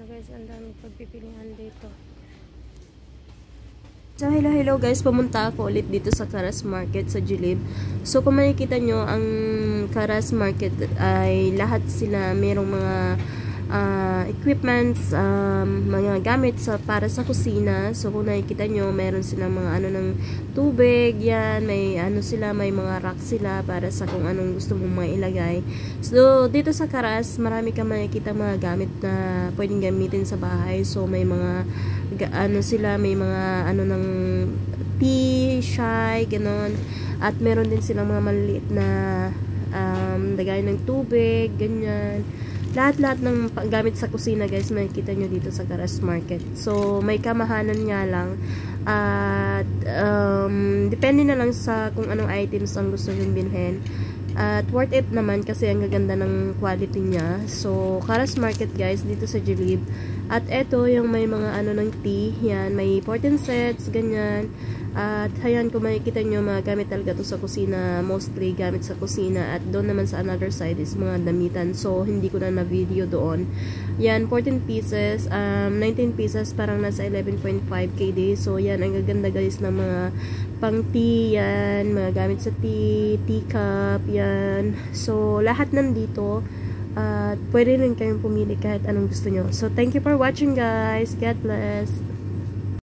guys, ang daming pagpipilian dito. So, hello guys, pumunta ako ulit dito sa Karas Market sa Jilib. So, kung makikita nyo, ang Karas Market ay lahat sila mayroong mga equipments, mga gamit para sa kusina. So, kung nakikita nyo, meron silang mga ano ng tubig, yan, may ano sila, may mga rack sila para sa kung anong gusto mong mailagay. So, dito sa Karas, marami kang makikita mga gamit na pwedeng gamitin sa bahay. So, may mga ano sila, may mga ano ng tea, chai, ganon. At meron din silang mga maliliit na lagay ng tubig, ganyan. Lahat-lahat ng gamit sa kusina guys, makikita nyo dito sa Karas Market. So, may kamahalan nga lang. At, depende na lang sa kung anong items ang gusto nyo bilhin. At worth it naman kasi ang gaganda ng quality niya. So, Karas Market guys, dito sa Jilib. At eto yung may mga ano ng tea. Yan, may 14 sets, ganyan. At ayan, kung makikita nyo, mga gamit talaga to sa kusina. Mostly gamit sa kusina. At doon naman sa another side is mga damitan. So, hindi ko na video doon. Yan, 14 pieces. 19 pieces, parang nasa 11.5 KD. So, yan, ang gaganda guys ng mga pang tea, yan, mga gamit sa tea, teacup, yan. So, lahat nandito. At pwede rin kayong pumili kahit anong gusto nyo. So, thank you for watching guys. God bless.